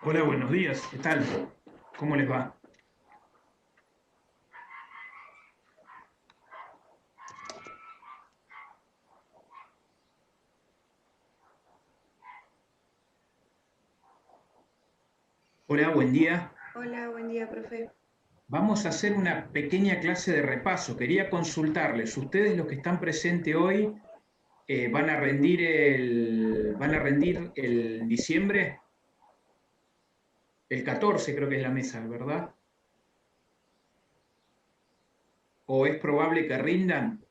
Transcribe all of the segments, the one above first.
Hola, buenos días. ¿Qué tal? ¿Cómo les va? Hola, buen día. Hola, buen día, profe. Vamos a hacer una pequeña clase de repaso. Quería consultarles. ¿Ustedes los que están presentes hoy van a rendir el diciembre? El 14 creo que es la mesa, ¿verdad? ¿O es probable que rindan?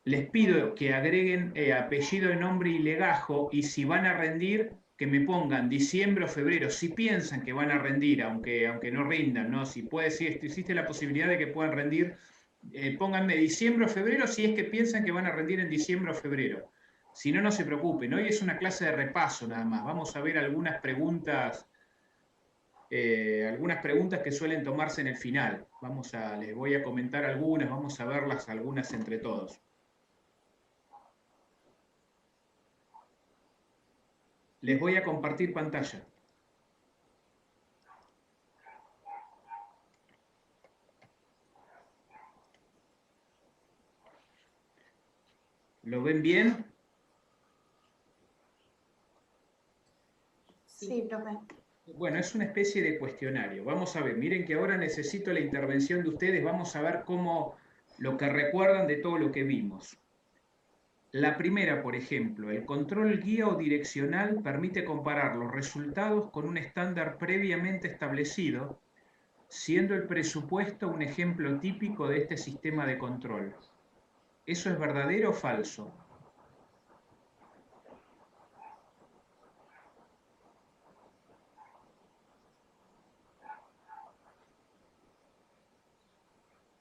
Les pido que agreguen apellido de nombre y legajo y si van a rendir, que me pongan diciembre o febrero. Si piensan que van a rendir, aunque no rindan, ¿no? Si puede, si existe la posibilidad de que puedan rendir, pónganme diciembre o febrero si es que piensan que van a rendir en diciembre o febrero. Si no, no se preocupen. Hoy es una clase de repaso nada más. Vamos a ver algunas preguntas que suelen tomarse en el final. Les voy a comentar algunas, vamos a verlas algunas entre todos. Les voy a compartir pantalla. ¿Lo ven bien? Sí, profe. Bueno, es una especie de cuestionario. Vamos a ver, miren que ahora necesito la intervención de ustedes. Vamos a ver cómo lo que recuerdan de todo lo que vimos. La primera, por ejemplo, el control guía o direccional permite comparar los resultados con un estándar previamente establecido, siendo el presupuesto un ejemplo típico de este sistema de control. ¿Eso es verdadero o falso?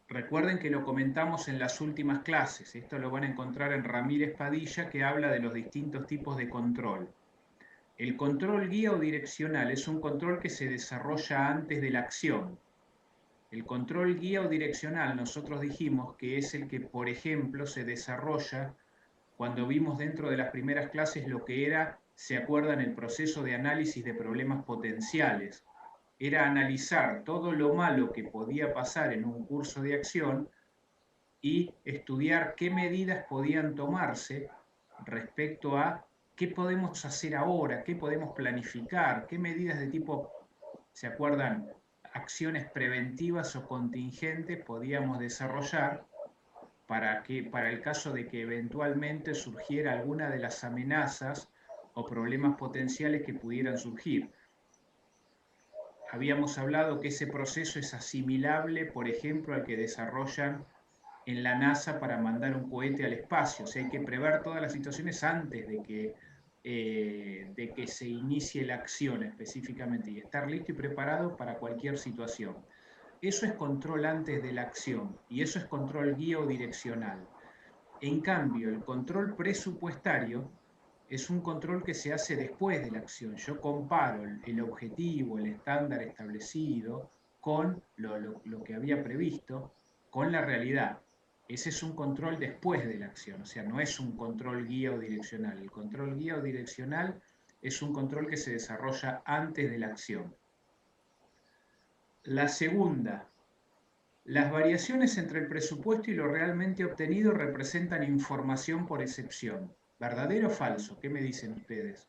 Recuerden que lo comentamos en las últimas clases. Esto lo van a encontrar en Ramírez Padilla, que habla de los distintos tipos de control. El control guía o direccional es un control que se desarrolla antes de la acción. El control guía o direccional, nosotros dijimos que es el que, por ejemplo, se desarrolla cuando vimos dentro de las primeras clases lo que era, se acuerdan, el proceso de análisis de problemas potenciales. Era analizar todo lo malo que podía pasar en un curso de acción y estudiar qué medidas podían tomarse respecto a qué podemos hacer ahora, qué podemos planificar, qué medidas de tipo, ¿se acuerdan? Acciones preventivas o contingentes podíamos desarrollar para el caso de que eventualmente surgiera alguna de las amenazas o problemas potenciales que pudieran surgir. Habíamos hablado que ese proceso es asimilable, por ejemplo, al que desarrollan en la NASA para mandar un cohete al espacio. O sea, hay que prever todas las situaciones antes de que se inicie la acción específicamente y estar listo y preparado para cualquier situación. Eso es control antes de la acción y eso es control guía o direccional. En cambio, el control presupuestario es un control que se hace después de la acción. Yo comparo el objetivo, el estándar establecido con lo que había previsto, con la realidad. Ese es un control después de la acción, o sea, no es un control guía o direccional. El control guía o direccional es un control que se desarrolla antes de la acción. La segunda, las variaciones entre el presupuesto y lo realmente obtenido representan información por excepción. ¿Verdadero o falso? ¿Qué me dicen ustedes?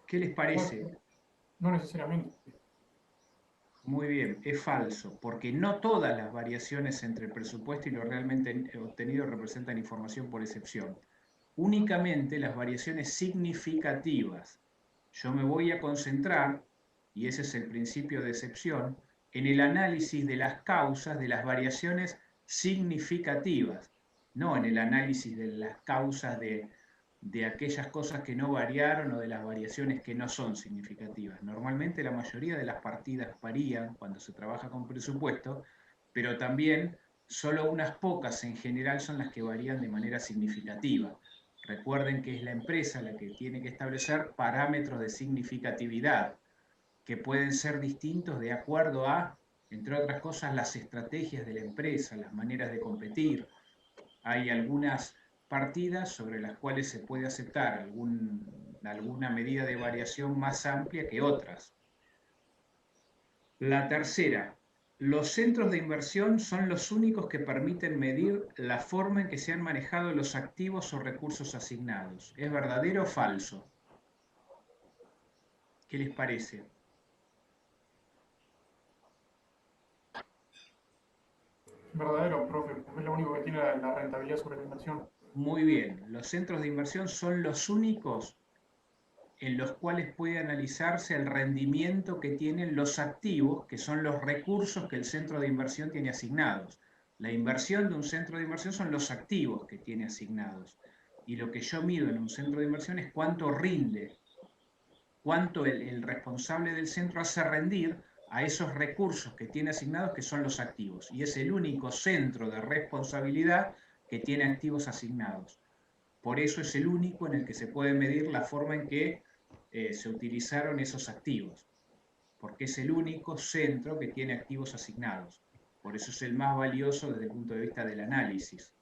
¿Qué les No, parece? no necesariamente. Muy bien, es falso, porque no todas las variaciones entre el presupuesto y lo realmente obtenido representan información por excepción. Únicamente las variaciones significativas. Yo me voy a concentrar, y ese es el principio de excepción, en el análisis de las causas de las variaciones significativas, no en el análisis de las causas de aquellas cosas que no variaron o de las variaciones que no son significativas. Normalmente la mayoría de las partidas varían cuando se trabaja con presupuesto, pero también solo unas pocas en general son las que varían de manera significativa. Recuerden que es la empresa la que tiene que establecer parámetros de significatividad que pueden ser distintos de acuerdo a, entre otras cosas, las estrategias de la empresa, las maneras de competir. Hay algunas partidas sobre las cuales se puede aceptar alguna medida de variación más amplia que otras. La tercera, los centros de inversión son los únicos que permiten medir la forma en que se han manejado los activos o recursos asignados. ¿Es verdadero o falso? ¿Qué les parece? Verdadero, profe, porque es lo único que tiene la rentabilidad sobre la inversión. Muy bien, los centros de inversión son los únicos en los cuales puede analizarse el rendimiento que tienen los activos, que son los recursos que el centro de inversión tiene asignados. La inversión de un centro de inversión son los activos que tiene asignados. Y lo que yo mido en un centro de inversión es cuánto rinde, cuánto el responsable del centro hace rendir a esos recursos que tiene asignados, que son los activos. Y es el único centro de responsabilidad que tiene activos asignados. Por eso es el único en el que se puede medir la forma en que se utilizaron esos activos, porque es el único centro que tiene activos asignados. Por eso es el más valioso desde el punto de vista del análisis.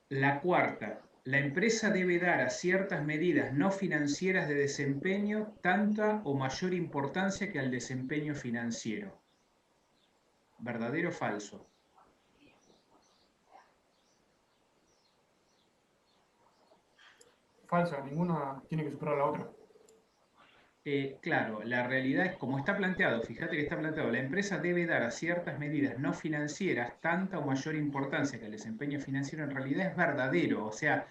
La cuarta, la empresa debe dar a ciertas medidas no financieras de desempeño tanta o mayor importancia que al desempeño financiero. ¿Verdadero o falso? Falsa, ninguna tiene que superar a la otra. Claro, la realidad es como está planteado, fíjate que está planteado, la empresa debe dar a ciertas medidas no financieras tanta o mayor importancia que el desempeño financiero, en realidad es verdadero, o sea,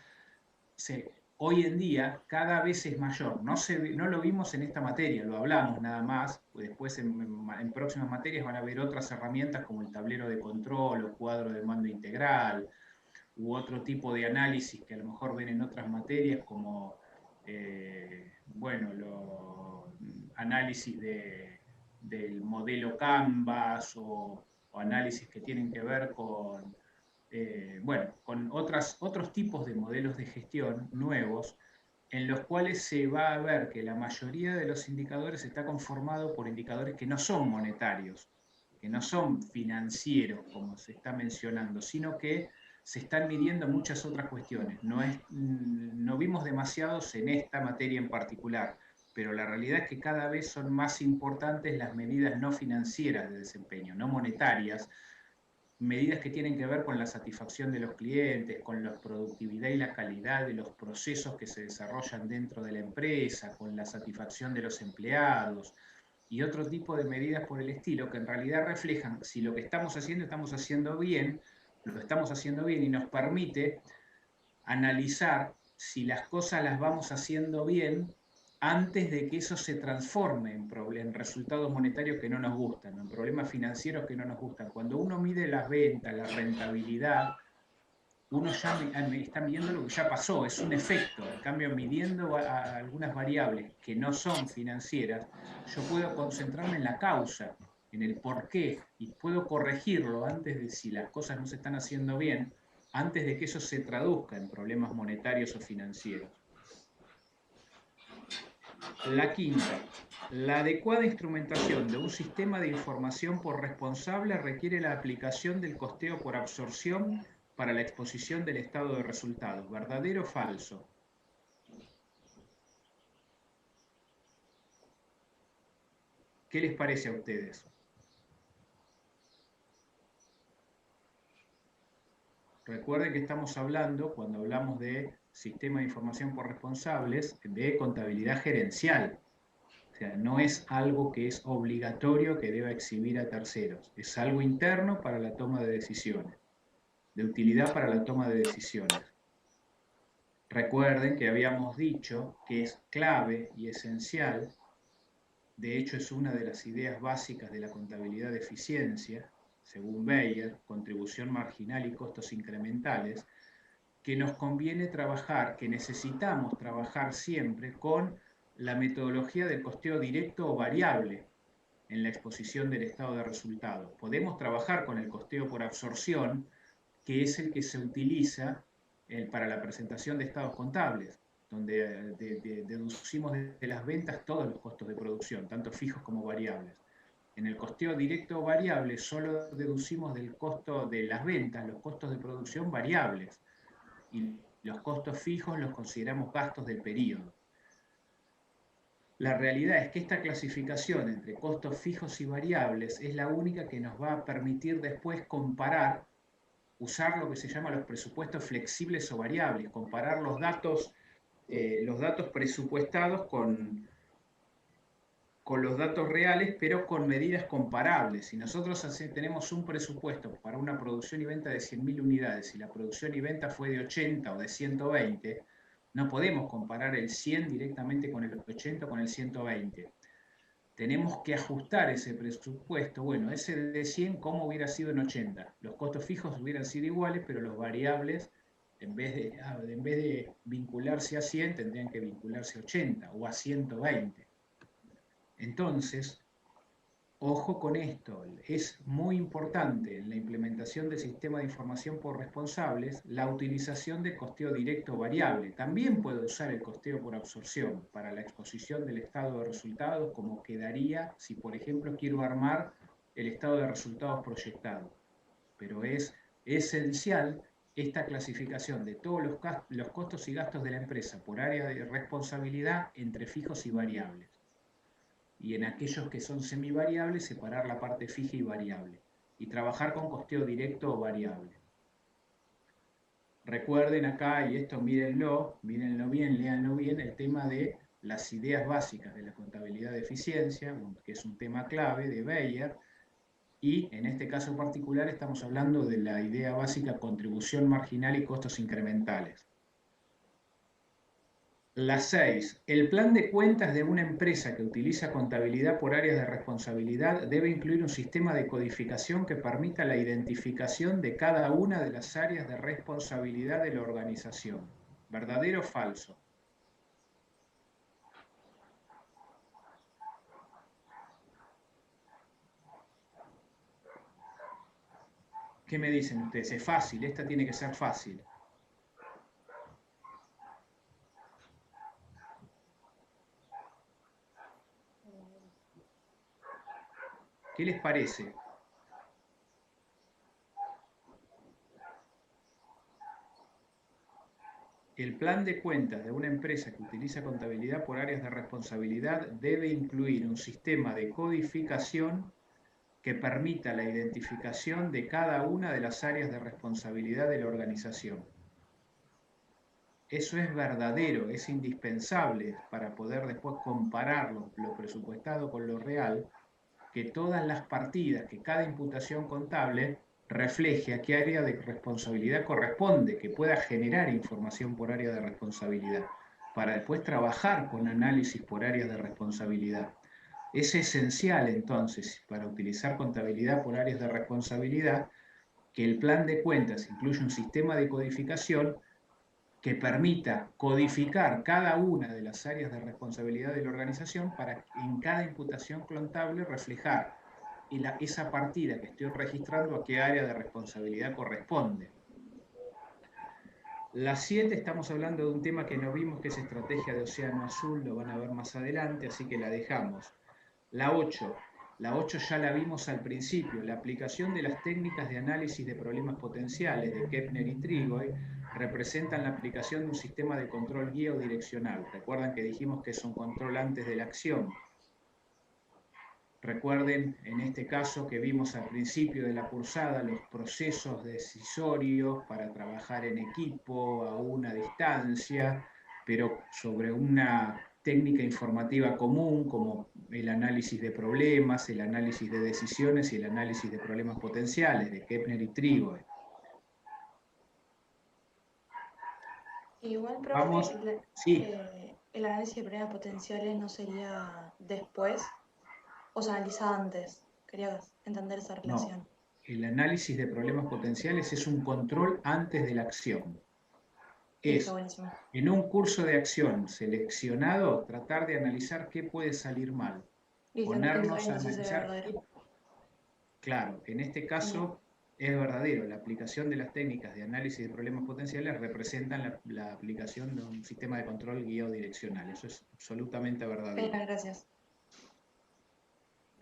hoy en día cada vez es mayor, no lo vimos en esta materia, lo hablamos nada más, pues después en próximas materias van a haber otras herramientas como el tablero de control o cuadro de mando integral, u otro tipo de análisis que a lo mejor ven en otras materias como, bueno, análisis del modelo Canvas o análisis que tienen que ver con, bueno, con otros tipos de modelos de gestión nuevos en los cuales se va a ver que la mayoría de los indicadores está conformado por indicadores que no son monetarios, que no son financieros, como se está mencionando, sino que se están midiendo muchas otras cuestiones. No vimos demasiados en esta materia en particular, pero la realidad es que cada vez son más importantes las medidas no financieras de desempeño, no monetarias, medidas que tienen que ver con la satisfacción de los clientes, con la productividad y la calidad de los procesos que se desarrollan dentro de la empresa, con la satisfacción de los empleados y otro tipo de medidas por el estilo que en realidad reflejan si lo que estamos haciendo bien, lo estamos haciendo bien y nos permite analizar si las cosas las vamos haciendo bien antes de que eso se transforme en resultados monetarios que no nos gustan, en problemas financieros que no nos gustan. Cuando uno mide las ventas, la rentabilidad, uno ya está midiendo lo que ya pasó, es un efecto. En cambio, midiendo algunas variables que no son financieras, yo puedo concentrarme en la causa, en el por qué, y puedo corregirlo antes de si las cosas no se están haciendo bien, antes de que eso se traduzca en problemas monetarios o financieros. La quinta, la adecuada instrumentación de un sistema de información por responsable requiere la aplicación del costeo por absorción para la exposición del estado de resultados. ¿Verdadero o falso? ¿Qué les parece a ustedes? Recuerden que estamos hablando, cuando hablamos de sistema de información por responsables, de contabilidad gerencial. O sea, no es algo que es obligatorio que deba exhibir a terceros. Es algo interno para la toma de decisiones, de utilidad para la toma de decisiones. Recuerden que habíamos dicho que es clave y esencial, de hecho es una de las ideas básicas de la contabilidad de eficiencia, según Bayer, contribución marginal y costos incrementales, que nos conviene trabajar, que necesitamos trabajar siempre con la metodología del costeo directo o variable en la exposición del estado de resultados. Podemos trabajar con el costeo por absorción, que es el que se utiliza para la presentación de estados contables, donde deducimos de las ventas todos los costos de producción, tanto fijos como variables. En el costeo directo o variable solo deducimos del costo de las ventas los costos de producción variables y los costos fijos los consideramos gastos del periodo. La realidad es que esta clasificación entre costos fijos y variables es la única que nos va a permitir después comparar, usar lo que se llama los presupuestos flexibles o variables, comparar los datos presupuestados con los datos reales, pero con medidas comparables. Si nosotros tenemos un presupuesto para una producción y venta de 100.000 unidades y la producción y venta fue de 80 o de 120, no podemos comparar el 100 directamente con el 80 o con el 120. Tenemos que ajustar ese presupuesto. Bueno, ese de 100, ¿cómo hubiera sido en 80? Los costos fijos hubieran sido iguales, pero los variables, en vez de vincularse a 100, tendrían que vincularse a 80 o a 120. Entonces, ojo con esto, es muy importante en la implementación del sistema de información por responsables la utilización de costeo directo variable. También puedo usar el costeo por absorción para la exposición del estado de resultados, como quedaría si, por ejemplo, quiero armar el estado de resultados proyectado. Pero es esencial esta clasificación de todos los costos y gastos de la empresa por área de responsabilidad entre fijos y variables. Y en aquellos que son semivariables, separar la parte fija y variable. Y trabajar con costeo directo o variable. Recuerden acá, y esto mírenlo bien, léanlo bien, el tema de las ideas básicas de la contabilidad de eficiencia, que es un tema clave de Bayer, y en este caso particular estamos hablando de la idea básica contribución marginal y costos incrementales. La 6. El plan de cuentas de una empresa que utiliza contabilidad por áreas de responsabilidad debe incluir un sistema de codificación que permita la identificación de cada una de las áreas de responsabilidad de la organización. ¿Verdadero o falso? ¿Qué me dicen ustedes? Es fácil, esta tiene que ser fácil. ¿Qué les parece? El plan de cuentas de una empresa que utiliza contabilidad por áreas de responsabilidad debe incluir un sistema de codificación que permita la identificación de cada una de las áreas de responsabilidad de la organización. Eso es verdadero, es indispensable para poder después comparar lo presupuestado con lo real, que todas las partidas, que cada imputación contable refleje a qué área de responsabilidad corresponde, que pueda generar información por área de responsabilidad, para después trabajar con análisis por áreas de responsabilidad. Es esencial entonces, para utilizar contabilidad por áreas de responsabilidad, que el plan de cuentas incluya un sistema de codificación que permita codificar cada una de las áreas de responsabilidad de la organización para en cada imputación contable reflejar esa partida que estoy registrando a qué área de responsabilidad corresponde. La 7 estamos hablando de un tema que no vimos, que es estrategia de océano azul, lo van a ver más adelante, así que la dejamos. La 8 ya la vimos al principio, la aplicación de las técnicas de análisis de problemas potenciales de Kepner y Trigoy representan la aplicación de un sistema de control guía o direccional. Recuerdan que dijimos que es un control antes de la acción. Recuerden, en este caso que vimos al principio de la cursada, los procesos decisorios para trabajar en equipo, a una distancia, pero sobre una técnica informativa común, como el análisis de problemas, el análisis de decisiones y el análisis de problemas potenciales, de Kepner y Trigoe. Igual, profe, Vamos, sí. el análisis de problemas potenciales no sería después, o sea, analiza antes. Quería entender esa relación. No, el análisis de problemas potenciales es un control antes de la acción. Listo, Es, buenísimo. en un curso de acción seleccionado, tratar de analizar qué puede salir mal. Listo, Ponernos a entonces sería analizar. verdadero. Claro, en este Genial. caso es verdadero. La aplicación de las técnicas de análisis de problemas potenciales representan la aplicación de un sistema de control guía o direccional. Eso es absolutamente verdadero. Gracias.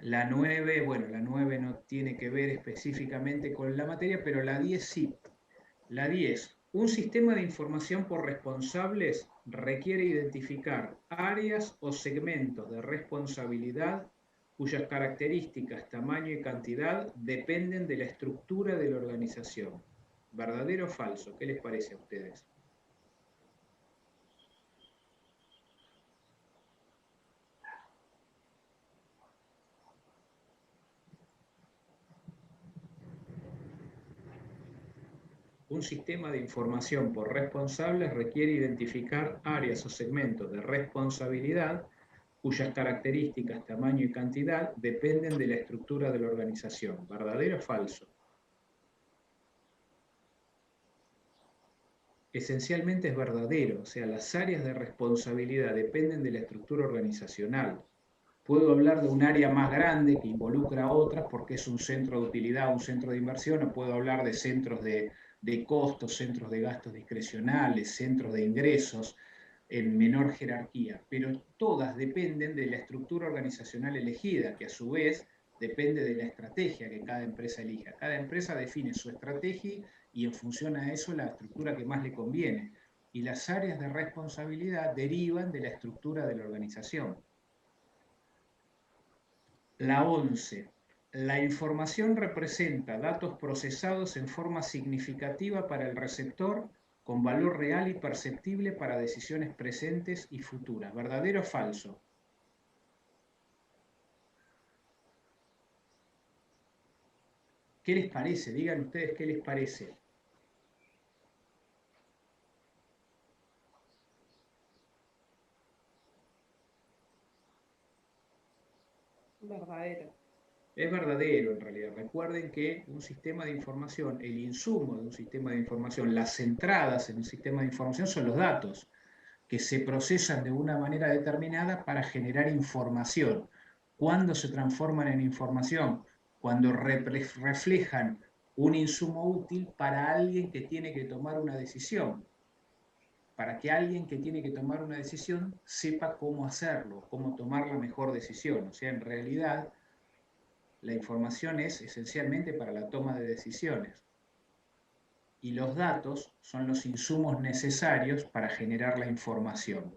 La 9, bueno, la 9 no tiene que ver específicamente con la materia, pero la 10 sí. La 10. Un sistema de información por responsables requiere identificar áreas o segmentos de responsabilidad cuyas características, tamaño y cantidad dependen de la estructura de la organización. ¿Verdadero o falso? ¿Qué les parece a ustedes? Un sistema de información por responsables requiere identificar áreas o segmentos de responsabilidad cuyas características, tamaño y cantidad dependen de la estructura de la organización. ¿Verdadero o falso? Esencialmente es verdadero, o sea, las áreas de responsabilidad dependen de la estructura organizacional. Puedo hablar de un área más grande que involucra a otras porque es un centro de utilidad, un centro de inversión, o puedo hablar de centros de costos, centros de gastos discrecionales, centros de ingresos en menor jerarquía, pero todas dependen de la estructura organizacional elegida, que a su vez depende de la estrategia que cada empresa elija. Cada empresa define su estrategia y en función a eso la estructura que más le conviene. Y las áreas de responsabilidad derivan de la estructura de la organización. La 11. La información representa datos procesados en forma significativa para el receptor con valor real y perceptible para decisiones presentes y futuras. ¿Verdadero o falso? ¿Qué les parece? Digan ustedes qué les parece. Verdadero. Es verdadero en realidad. Recuerden que un sistema de información, el insumo de un sistema de información, las entradas en un sistema de información son los datos que se procesan de una manera determinada para generar información. ¿Cuándo se transforman en información? Cuando reflejan un insumo útil para alguien que tiene que tomar una decisión, para que alguien que tiene que tomar una decisión sepa cómo hacerlo, cómo tomar la mejor decisión. O sea, en realidad, la información es esencialmente para la toma de decisiones. Y los datos son los insumos necesarios para generar la información.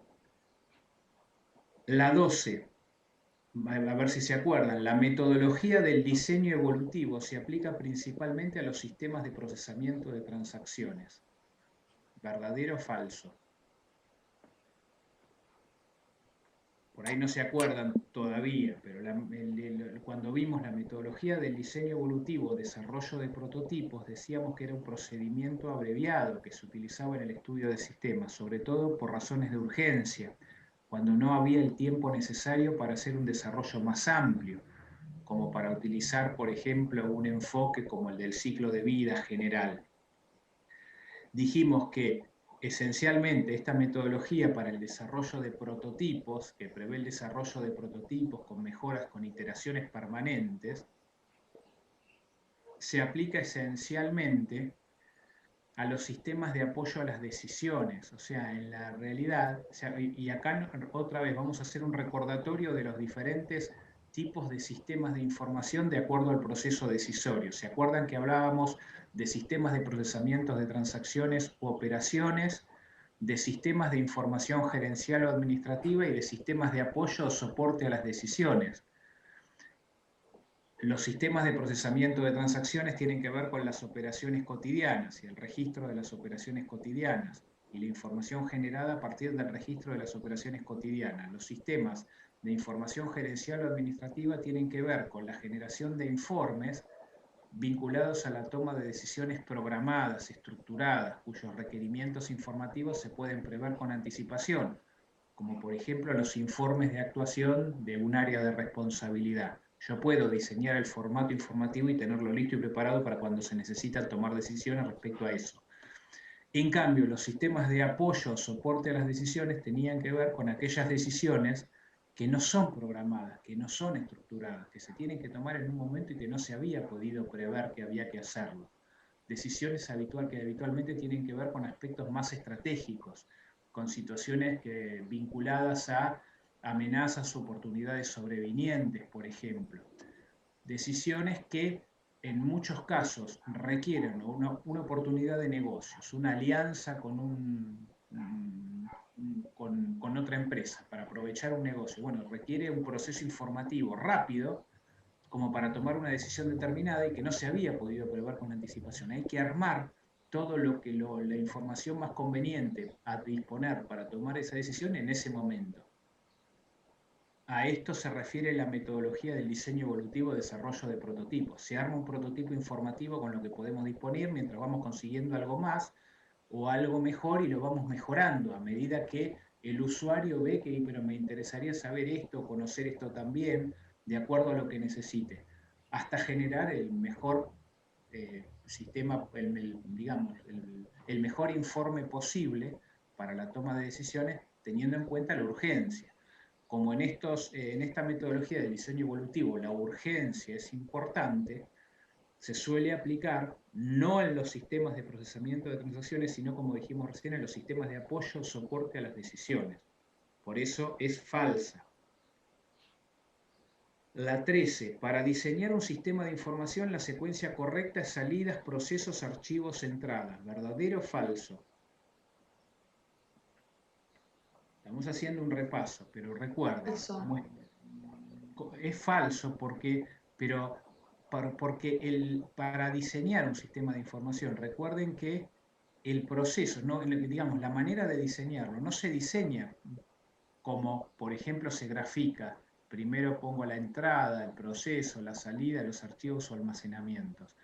La 12, a ver si se acuerdan, la metodología del diseño evolutivo se aplica principalmente a los sistemas de procesamiento de transacciones. ¿Verdadero o falso? Por ahí no se acuerdan todavía, pero cuando vimos la metodología del diseño evolutivo, desarrollo de prototipos, decíamos que era un procedimiento abreviado que se utilizaba en el estudio de sistemas, sobre todo por razones de urgencia, cuando no había el tiempo necesario para hacer un desarrollo más amplio, como para utilizar, por ejemplo, un enfoque como el del ciclo de vida general. Dijimos que esencialmente esta metodología para el desarrollo de prototipos, que prevé el desarrollo de prototipos con mejoras, con iteraciones permanentes, se aplica esencialmente a los sistemas de apoyo a las decisiones. O sea, en la realidad, y acá otra vez vamos a hacer un recordatorio de los diferentes tipos de sistemas de información de acuerdo al proceso decisorio. ¿Se acuerdan que hablábamos de sistemas de procesamiento de transacciones u operaciones, de sistemas de información gerencial o administrativa y de sistemas de apoyo o soporte a las decisiones? Los sistemas de procesamiento de transacciones tienen que ver con las operaciones cotidianas y el registro de las operaciones cotidianas y la información generada a partir del registro de las operaciones cotidianas. Los sistemas de información gerencial o administrativa tienen que ver con la generación de informes vinculados a la toma de decisiones programadas, estructuradas, cuyos requerimientos informativos se pueden prever con anticipación, como por ejemplo los informes de actuación de un área de responsabilidad. Yo puedo diseñar el formato informativo y tenerlo listo y preparado para cuando se necesita tomar decisiones respecto a eso. En cambio, los sistemas de apoyo o soporte a las decisiones tenían que ver con aquellas decisiones que no son programadas, que no son estructuradas, que se tienen que tomar en un momento y que no se había podido prever que había que hacerlo. Decisiones que habitualmente tienen que ver con aspectos más estratégicos, con situaciones vinculadas a amenazas o oportunidades sobrevinientes, por ejemplo. decisiones que en muchos casos requieren una oportunidad de negocios, una alianza con otra empresa para aprovechar un negocio. Bueno, requiere un proceso informativo rápido como para tomar una decisión determinada y que no se había podido prever con anticipación. Hay que armar todo la información más conveniente a disponer para tomar esa decisión en ese momento. A esto se refiere la metodología del diseño evolutivo de desarrollo de prototipos. Se arma un prototipo informativo con lo que podemos disponer mientras vamos consiguiendo algo más o algo mejor y lo vamos mejorando a medida que el usuario ve que, pero me interesaría saber esto, conocer esto también, de acuerdo a lo que necesite, hasta generar el mejor sistema, digamos, el mejor informe posible para la toma de decisiones, teniendo en cuenta la urgencia. Como en esta metodología del diseño evolutivo la urgencia es importante, se suele aplicar no en los sistemas de procesamiento de transacciones, sino, como dijimos recién, en los sistemas de apoyo o soporte a las decisiones. Por eso es falsa. La 13. Para diseñar un sistema de información, la secuencia correcta es salidas, procesos, archivos, entradas. ¿Verdadero o falso? Estamos haciendo un repaso, pero recuerden, es falso porque para diseñar un sistema de información, recuerden que el proceso, no, digamos, la manera de diseñarlo no se diseña como, por ejemplo, se grafica. Primero pongo la entrada, el proceso, la salida, los archivos o almacenamientos.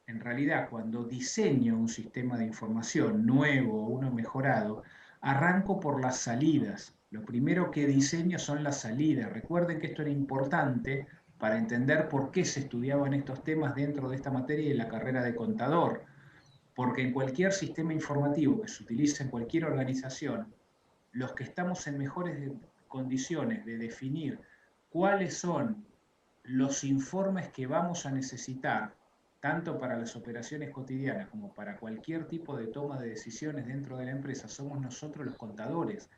En realidad, cuando diseño un sistema de información nuevo o uno mejorado, arranco por las salidas. Lo primero que diseño son las salidas. Recuerden que esto era importante para entender por qué se estudiaban estos temas dentro de esta materia y de la carrera de contador. Porque en cualquier sistema informativo que se utilice en cualquier organización, los que estamos en mejores condiciones de definir cuáles son los informes que vamos a necesitar, tanto para las operaciones cotidianas como para cualquier tipo de toma de decisiones dentro de la empresa, somos nosotros los contadores,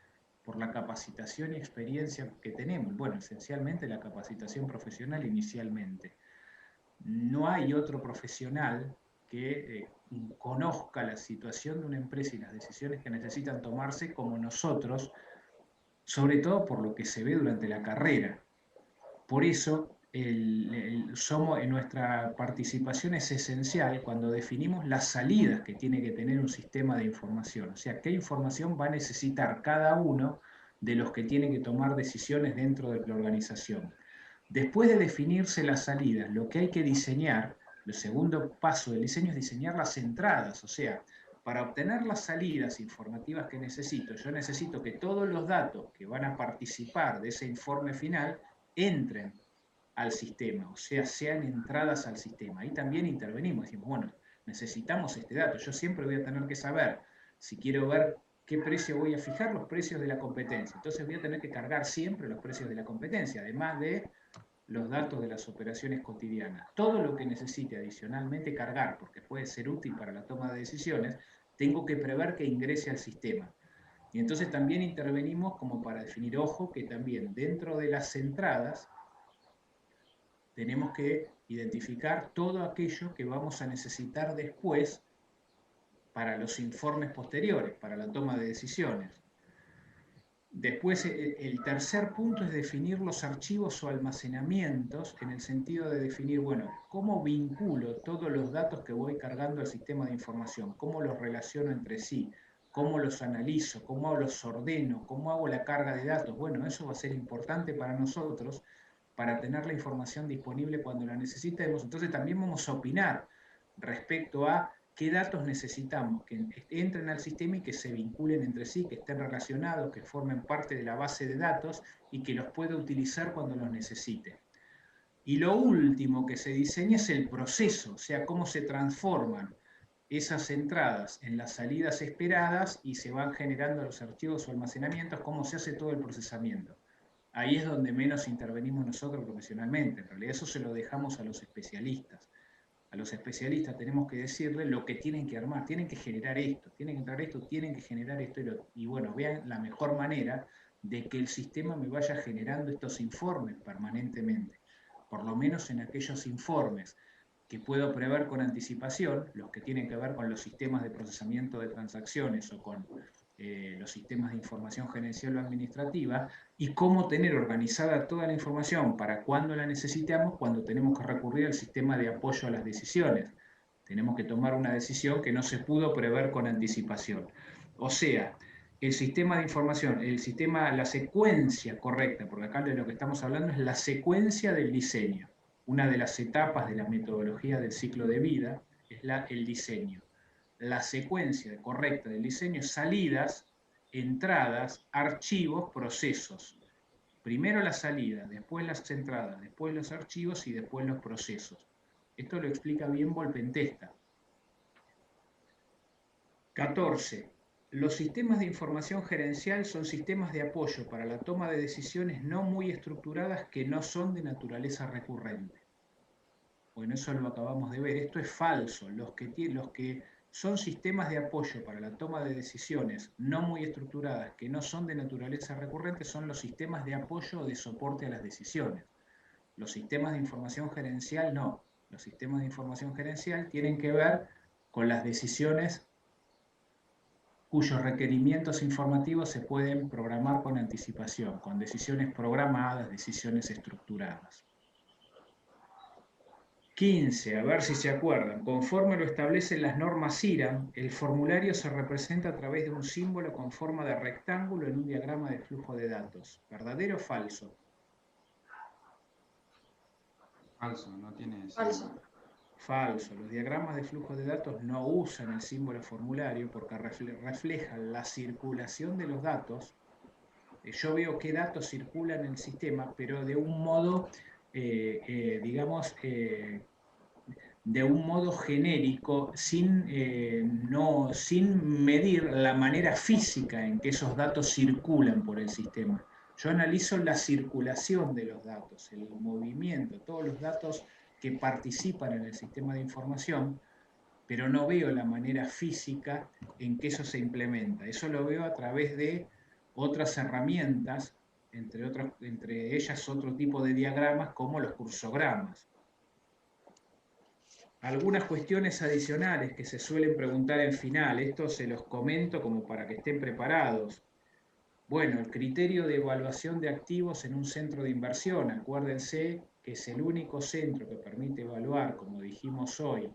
por la capacitación y experiencia que tenemos. Bueno, esencialmente la capacitación profesional inicialmente. No hay otro profesional que conozca la situación de una empresa y las decisiones que necesitan tomarse como nosotros, sobre todo por lo que se ve durante la carrera. Por eso, nuestra participación es esencial cuando definimos las salidas que tiene que tener un sistema de información. O sea, qué información va a necesitar cada uno de los que tienen que tomar decisiones dentro de la organización. Después de definirse las salidas, lo que hay que diseñar, el segundo paso del diseño es diseñar las entradas. O sea, para obtener las salidas informativas que necesito, yo necesito que todos los datos que van a participar de ese informe final entren al sistema, o sea, sean entradas al sistema. Ahí también intervenimos, decimos, bueno, necesitamos este dato. Yo siempre voy a tener que saber, si quiero ver qué precio voy a fijar, los precios de la competencia. Entonces voy a tener que cargar siempre los precios de la competencia, además de los datos de las operaciones cotidianas. Todo lo que necesite adicionalmente cargar, porque puede ser útil para la toma de decisiones, tengo que prever que ingrese al sistema. Y entonces también intervenimos como para definir, ojo, que también dentro de las entradas tenemos que identificar todo aquello que vamos a necesitar después para los informes posteriores, para la toma de decisiones. Después, el tercer punto es definir los archivos o almacenamientos en el sentido de definir, bueno, cómo vinculo todos los datos que voy cargando al sistema de información, cómo los relaciono entre sí, cómo los analizo, cómo los ordeno, cómo hago la carga de datos. Bueno, eso va a ser importante para nosotros para tener la información disponible cuando la necesitemos. Entonces también vamos a opinar respecto a qué datos necesitamos que entren al sistema y que se vinculen entre sí, que estén relacionados, que formen parte de la base de datos y que los pueda utilizar cuando los necesite. Y lo último que se diseña es el proceso, o sea, cómo se transforman esas entradas en las salidas esperadas y se van generando los archivos o almacenamientos, cómo se hace todo el procesamiento. Ahí es donde menos intervenimos nosotros profesionalmente. En realidad eso se lo dejamos a los especialistas. A los especialistas tenemos que decirles lo que tienen que armar, tienen que generar esto, tienen que entrar esto, tienen que generar esto. Y bueno, vean la mejor manera de que el sistema me vaya generando estos informes permanentemente. por lo menos en aquellos informes que puedo prever con anticipación, los que tienen que ver con los sistemas de procesamiento de transacciones o con los sistemas de información gerencial o administrativa, y cómo tener organizada toda la información para cuando la necesitamos, cuando tenemos que recurrir al sistema de apoyo a las decisiones. Tenemos que tomar una decisión que no se pudo prever con anticipación. O sea, el sistema de información, la secuencia correcta, porque acá de lo que estamos hablando es la secuencia del diseño. Una de las etapas de la metodología del ciclo de vida es el diseño. La secuencia correcta del diseño es salidas, entradas, archivos, procesos. Primero la salida, después las entradas, después los archivos y después los procesos. Esto lo explica bien Volpentesta. 14. Los sistemas de información gerencial son sistemas de apoyo para la toma de decisiones no muy estructuradas que no son de naturaleza recurrente. Bueno, eso lo acabamos de ver. Esto es falso. Los que son sistemas de apoyo para la toma de decisiones no muy estructuradas que no son de naturaleza recurrente son los sistemas de apoyo o de soporte a las decisiones. Los sistemas de información gerencial no. Los sistemas de información gerencial tienen que ver con las decisiones cuyos requerimientos informativos se pueden programar con anticipación, con decisiones programadas, decisiones estructuradas. 15, a ver si se acuerdan, conforme lo establecen las normas IRAM, el formulario se representa a través de un símbolo con forma de rectángulo en un diagrama de flujo de datos. ¿Verdadero o falso? Falso, no tiene... Falso. Falso. Los diagramas de flujo de datos no usan el símbolo formulario porque reflejan la circulación de los datos. Yo veo qué datos circulan en el sistema, pero de un modo, digamos, de un modo genérico, sin medir la manera física en que esos datos circulan por el sistema. Yo analizo la circulación de los datos, el movimiento, todos los datos que participan en el sistema de información, pero no veo la manera física en que eso se implementa. Eso lo veo a través de otras herramientas, entre ellas otro tipo de diagramas como los cursogramas. Algunas cuestiones adicionales que se suelen preguntar en final, esto se los comento como para que estén preparados. Bueno, el criterio de evaluación de activos en un centro de inversión, acuérdense que es el único centro que permite evaluar, como dijimos hoy,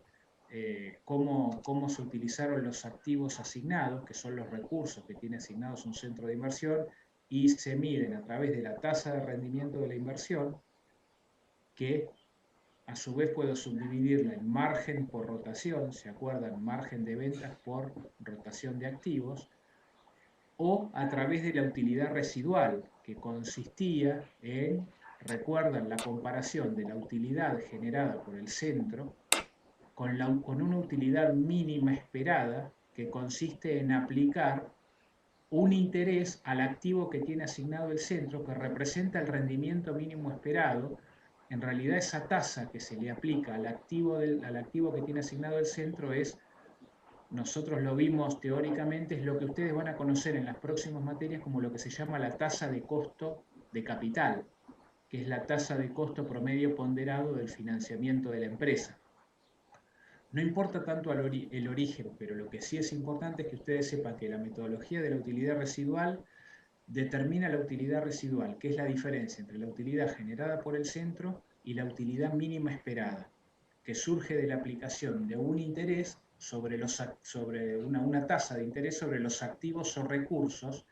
cómo se utilizaron los activos asignados, que son los recursos que tiene asignados un centro de inversión, y se miden a través de la tasa de rendimiento de la inversión, que a su vez puedo subdividirla en margen por rotación, ¿se acuerdan? Margen de ventas por rotación de activos, o a través de la utilidad residual, que consistía en, recuerdan, la comparación de la utilidad generada por el centro con una utilidad mínima esperada, que consiste en aplicar un interés al activo que tiene asignado el centro, que representa el rendimiento mínimo esperado. En realidad esa tasa que se le aplica al activo que tiene asignado el centro es, nosotros lo vimos teóricamente, es lo que ustedes van a conocer en las próximas materias como lo que se llama la tasa de costo de capital, que es la tasa de costo promedio ponderado del financiamiento de la empresa. No importa tanto el origen, pero lo que sí es importante es que ustedes sepan que la metodología de la utilidad residual determina la utilidad residual, que es la diferencia entre la utilidad generada por el centro y la utilidad mínima esperada, que surge de la aplicación de un interés sobre una tasa de interés sobre los activos o recursos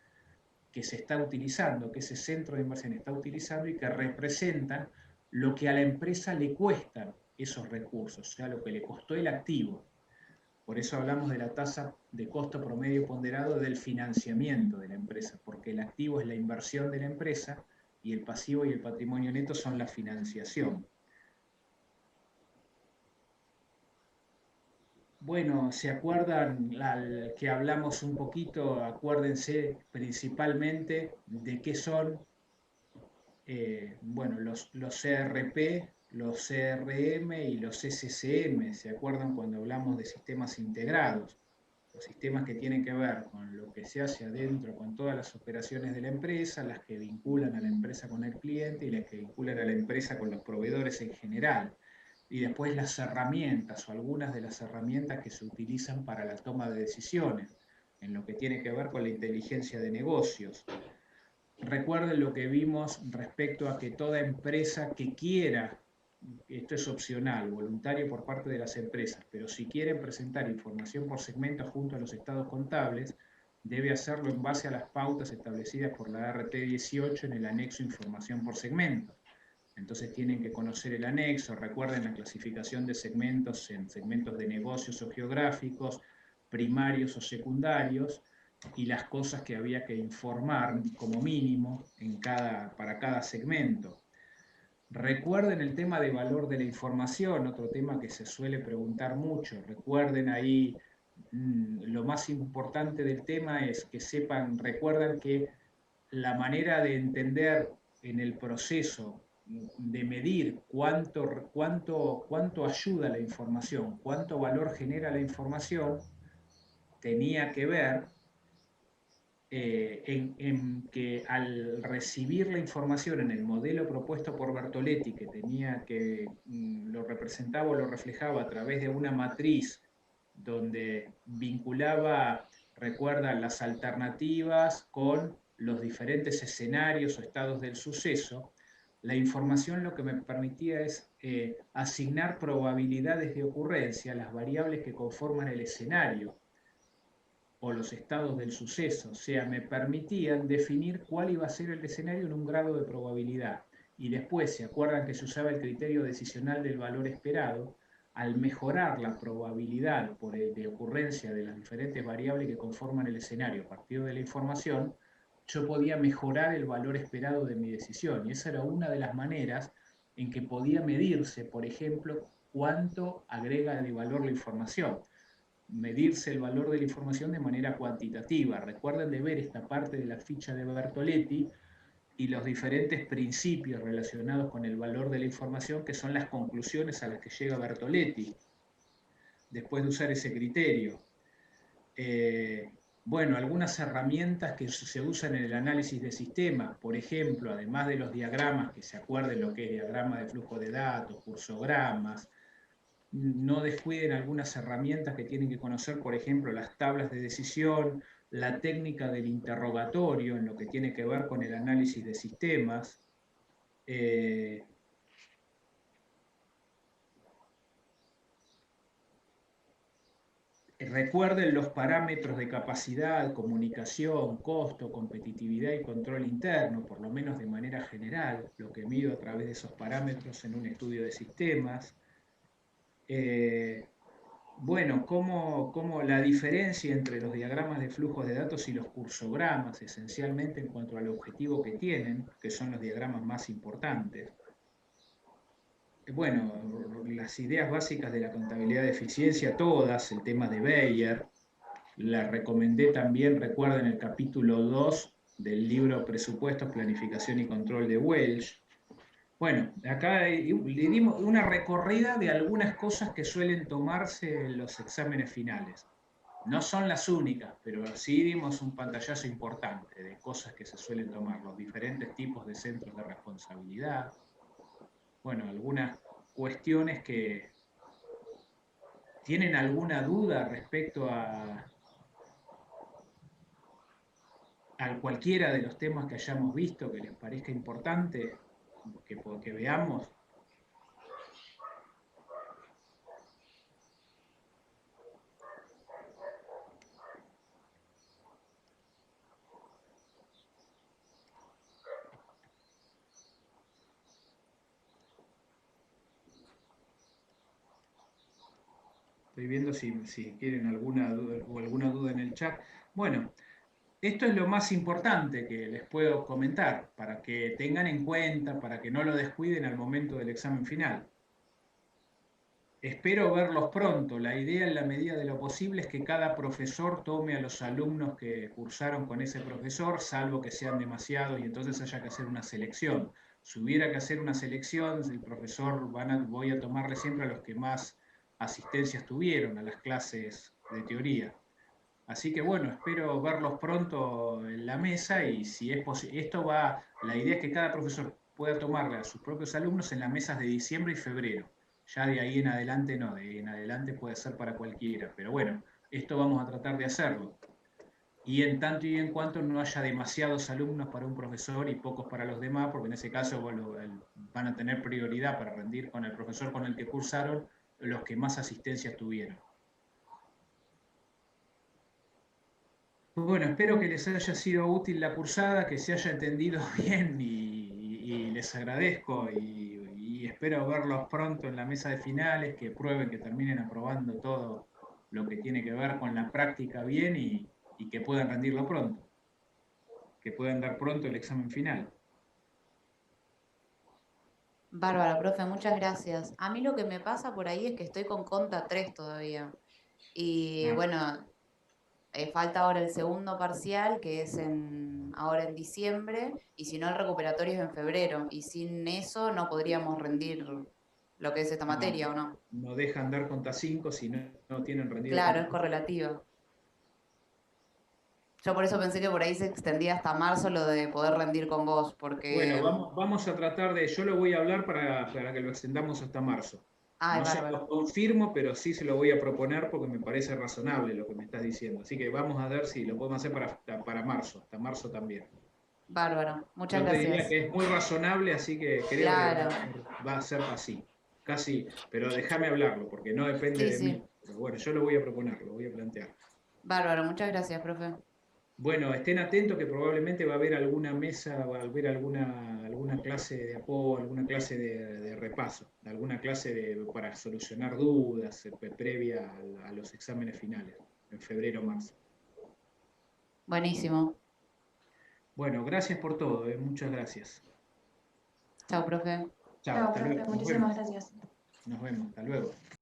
que se está utilizando, que ese centro de inversión está utilizando y que representan lo que a la empresa le cuestan esos recursos, o sea, lo que le costó el activo. Por eso hablamos de la tasa de costo promedio ponderado del financiamiento de la empresa, porque el activo es la inversión de la empresa y el pasivo y el patrimonio neto son la financiación. Bueno, ¿se acuerdan que hablamos un poquito? Acuérdense principalmente de qué son bueno, los ERP, los CRM y los SCM. ¿Se acuerdan cuando hablamos de sistemas integrados? Los sistemas que tienen que ver con lo que se hace adentro, con todas las operaciones de la empresa, las que vinculan a la empresa con el cliente y las que vinculan a la empresa con los proveedores en general. Y después las herramientas o algunas de las herramientas que se utilizan para la toma de decisiones, en lo que tiene que ver con la inteligencia de negocios. Recuerden lo que vimos respecto a que toda empresa que quiera, esto es opcional, voluntario por parte de las empresas, pero si quieren presentar información por segmento junto a los estados contables, debe hacerlo en base a las pautas establecidas por la RT 18 en el anexo Información por segmento. Entonces tienen que conocer el anexo, recuerden la clasificación de segmentos en segmentos de negocios o geográficos, primarios o secundarios, y las cosas que había que informar como mínimo para cada segmento. Recuerden el tema de valor de la información, otro tema que se suele preguntar mucho. Recuerden ahí, lo más importante del tema es que recuerden que la manera de entender en el proceso de medir cuánto ayuda la información, cuánto valor genera la información, tenía que ver en que al recibir la información en el modelo propuesto por Bertoletti, que lo representaba o lo reflejaba a través de una matriz donde vinculaba, recuerda, las alternativas con los diferentes escenarios o estados del suceso, la información lo que me permitía es asignar probabilidades de ocurrencia a las variables que conforman el escenario o los estados del suceso, o sea, me permitían definir cuál iba a ser el escenario en un grado de probabilidad. Y después, ¿se acuerdan que se usaba el criterio decisional del valor esperado? Al mejorar la probabilidad de ocurrencia de las diferentes variables que conforman el escenario a partir de la información, yo podía mejorar el valor esperado de mi decisión. Y esa era una de las maneras en que podía medirse, por ejemplo, cuánto agrega de valor la información. Medirse el valor de la información de manera cuantitativa. Recuerden de ver esta parte de la ficha de Bertoletti y los diferentes principios relacionados con el valor de la información, que son las conclusiones a las que llega Bertoletti después de usar ese criterio. Bueno, algunas herramientas que se usan en el análisis de sistemas, por ejemplo, además de los diagramas, que se acuerden lo que es diagrama de flujo de datos, cursogramas, no descuiden algunas herramientas que tienen que conocer, por ejemplo, las tablas de decisión, la técnica del interrogatorio en lo que tiene que ver con el análisis de sistemas. Recuerden los parámetros de capacidad, comunicación, costo, competitividad y control interno, por lo menos de manera general, lo que mido a través de esos parámetros en un estudio de sistemas. Bueno, cómo la diferencia entre los diagramas de flujos de datos y los cursogramas, esencialmente en cuanto al objetivo que tienen, que son los diagramas más importantes. Bueno, las ideas básicas de la contabilidad de eficiencia, todas, el tema de Bayer, la recomendé también, recuerden el capítulo 2 del libro Presupuestos, Planificación y Control de Welch. Bueno, acá le dimos una recorrida de algunas cosas que suelen tomarse en los exámenes finales. No son las únicas, pero sí dimos un pantallazo importante de cosas que se suelen tomar, los diferentes tipos de centros de responsabilidad. Bueno, algunas cuestiones que tienen alguna duda respecto a cualquiera de los temas que hayamos visto que les parezca importante que veamos. Estoy viendo si quieren alguna duda en el chat. Bueno, esto es lo más importante que les puedo comentar, para que tengan en cuenta, para que no lo descuiden al momento del examen final. Espero verlos pronto. La idea, en la medida de lo posible, es que cada profesor tome a los alumnos que cursaron con ese profesor, salvo que sean demasiados y entonces haya que hacer una selección. Si hubiera que hacer una selección, el profesor voy a tomarle siempre a los que más asistencias tuvieron a las clases de teoría. Así que bueno, espero verlos pronto en la mesa y si es posible, la idea es que cada profesor pueda tomarle a sus propios alumnos en las mesas de diciembre y febrero. Ya de ahí en adelante no, de ahí en adelante puede ser para cualquiera, pero bueno, esto vamos a tratar de hacerlo. Y en tanto y en cuanto no haya demasiados alumnos para un profesor y pocos para los demás, porque en ese caso van a tener prioridad para rendir con el profesor con el que cursaron los que más asistencias tuvieron. Bueno, espero que les haya sido útil la cursada, que se haya entendido bien y les agradezco y espero verlos pronto en la mesa de finales, que prueben, que terminen aprobando todo lo que tiene que ver con la práctica bien y que puedan rendirlo pronto, que puedan dar pronto el examen final. Bárbara, profe, muchas gracias. A mí lo que me pasa por ahí es que estoy con Conta 3 todavía. Y bueno, falta ahora el segundo parcial, que es ahora en diciembre, y si no, el recuperatorio es en febrero. Y sin eso no podríamos rendir lo que es esta materia, ¿o no? No dejan dar contra 5 si no tienen rendido. Claro, es correlativa. Yo por eso pensé que por ahí se extendía hasta marzo lo de poder rendir con vos, porque... Bueno, vamos a tratar de... Yo lo voy a hablar para que lo extendamos hasta marzo. No se lo confirmo, pero sí se lo voy a proponer porque me parece razonable lo que me estás diciendo. Así que vamos a ver si lo podemos hacer para marzo, hasta marzo también. Bárbaro, muchas gracias. Yo te gracias. diría que es muy razonable, así que creo claro. que va a ser así. Casi, pero déjame hablarlo porque no depende de mí. Pero bueno, yo lo voy a proponer, lo voy a plantear. Bárbaro, muchas gracias, profe. Bueno, estén atentos que probablemente va a haber alguna mesa, va a haber alguna clase de apoyo, alguna clase de repaso, alguna clase para solucionar dudas previa a los exámenes finales, en febrero o marzo. Buenísimo. Bueno, gracias por todo, muchas gracias. Chao, profe. Chao, profe, muchísimas gracias. Nos vemos, hasta luego.